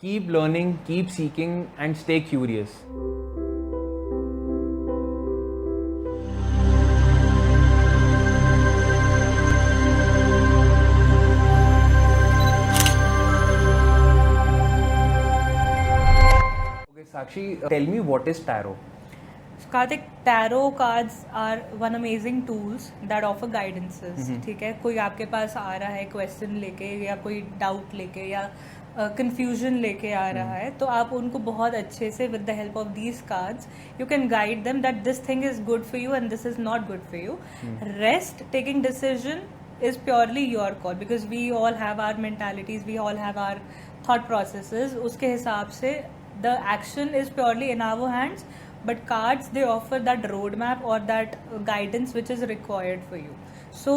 Keep learning, keep seeking, and stay curious. Okay, Sakshi, tell me, what is tarot? Karthik, tarot cards are one amazing tools that offer guidances. ठीक है, कोई आपके पास आ रहा है question लेके या कोई डाउट लेके या कंफ्यूजन लेके आ रहा है, तो आप उनको बहुत अच्छे से with the help of these cards you can guide them that this thing is good for you and this is not good for you. Rest taking decision is purely your call because we all have our mentalities, we all have our thought processes. उसके हिसाब से the action is purely in our hands, but cards, they offer that roadmap or that guidance which is required for you. So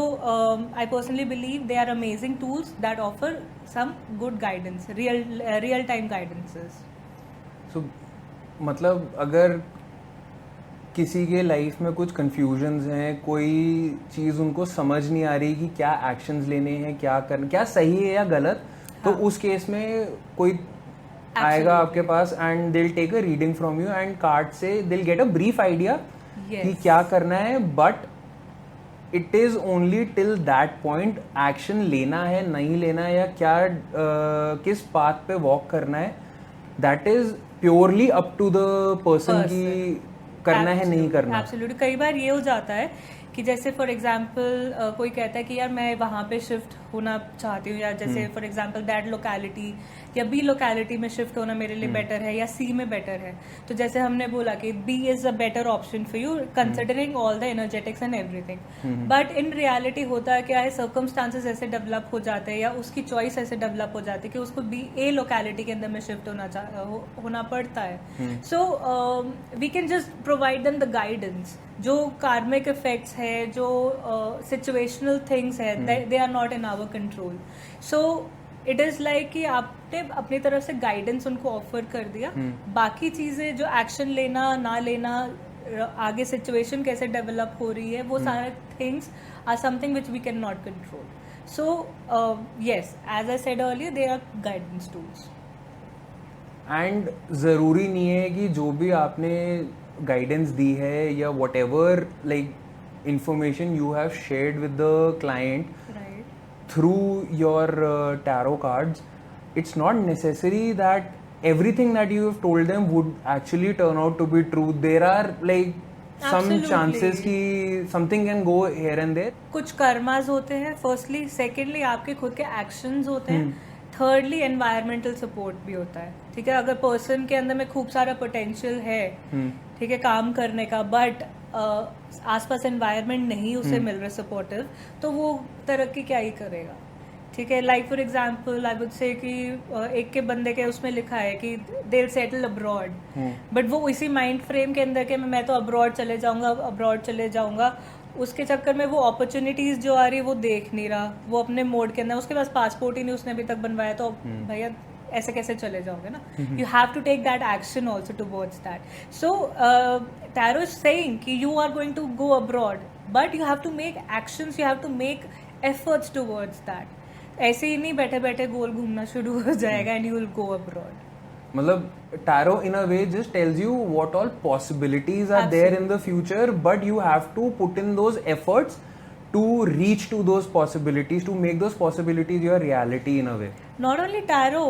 I personally believe they are amazing tools that offer some good guidance, real time guidances. So मतलब अगर किसी के life में कुछ confusions हैं, कोई चीज़ उनको समझ नहीं आ रही कि क्या एक्शंस लेने हैं, क्या करना, क्या सही है या गलत, तो उस केस में कोई आएगा आपके पास and they will take a reading from you and card से they will get a brief idea कि क्या करना है. But it is only till that point, action लेना है नहीं लेना है या क्या किस पाथ पे वॉक करना है, that is purely up to the person की करना है नहीं करना. एब्सोल्युटली. कई बार ये हो जाता है कि जैसे फॉर एग्जांपल कोई कहता है कि यार मैं वहाँ पे शिफ्ट होना चाहती हूँ, या जैसे फॉर एग्जांपल दैट लोकेलिटी या बी लोकेलिटी में शिफ्ट होना मेरे लिए बेटर है या सी में बेटर है. तो जैसे हमने बोला कि B is a better option for you considering all the energetics and everything. But in reality होता है क्या है, सर्कमस्टांसेस ऐसे डेवलप हो जाते हैं या उसकी चॉइस ऐसे डेवलप हो जाती है कि उसको बी ए लोकेलिटी के अंदर में शिफ्ट होना पड़ता है. So we can just provide them the guidance. जो कार्मिक इफेक्ट्स है, जो सिचुएशनल थिंग्स है, they are not in our control. So it is like कि आपने अपनी तरफ से गाइडेंस उनको ऑफर कर दिया. बाकी चीजें जो एक्शन लेना ना लेना, आगे सिचुएशन कैसे डेवलप हो रही है, वो सारे things are something which we can not control. So yes, as I said earlier, they are guidance tools. And ज़रूरी नहीं है कि जो भी आपने गाइडेंस दी है या what ever like information you have shared with the client through your tarot cards, it's not necessary that everything that you have told them would actually turn out to be true. There are like some chances कि something can go here and there. कुछ karmas होते हैं firstly, secondly आपके खुद के actions होते हैं, thirdly environmental support भी होता है. ठीक है, अगर पर्सन के अंदर में खूब सारा पोटेंशियल है, ठीक है, काम करने का, बट आसपास एनवायरनमेंट नहीं उसे मिल रहा सपोर्टिव, तो वो तरक्की क्या ही करेगा. ठीक है, like for example I would say कि एक के बंदे के उसमें लिखा है कि they will settle abroad, but वो इसी माइंड फ्रेम के अंदर के मैं तो अब्रॉड चले जाऊंगा, उसके चक्कर में वो अपॉर्चुनिटीज जो आ रही है वो देख नहीं रहा, वो अपने मोड के अंदर, उसके पास पासपोर्ट ही नहीं उसने अभी तक बनवाया, तो भैया ऐसे कैसे चले जाओगे ना. You have to take that action also towards that. So tarot is saying कि you are going to go abroad, but you have to make actions, you have to make efforts towards that. ऐसे ही नहीं बैठे बैठे गोल घूमना शुरू हो जाएगा and you will go abroad. मतलब tarot in a way just tells you what all possibilities are there in the future, but you have to put in those efforts to reach to those possibilities, to make those possibilities your reality in a way. Not only tarot,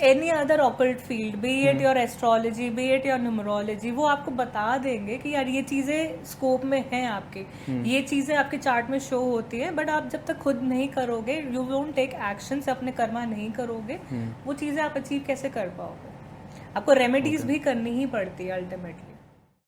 any other occult field, be it your astrology, be it your numerology, वो आपको बता देंगे कि यार ये चीज़ें scope में हैं आपके, ये चीज़ें आपके चार्ट में शो होती है, बट आप जब तक खुद नहीं करोगे, यू वोंट टेक एक्शन, से अपने कर्मा नहीं करोगे, वो चीज़ें आप अचीव कैसे कर पाओगे. आपको रेमेडीज भी करनी ही पड़ती है अल्टीमेटली.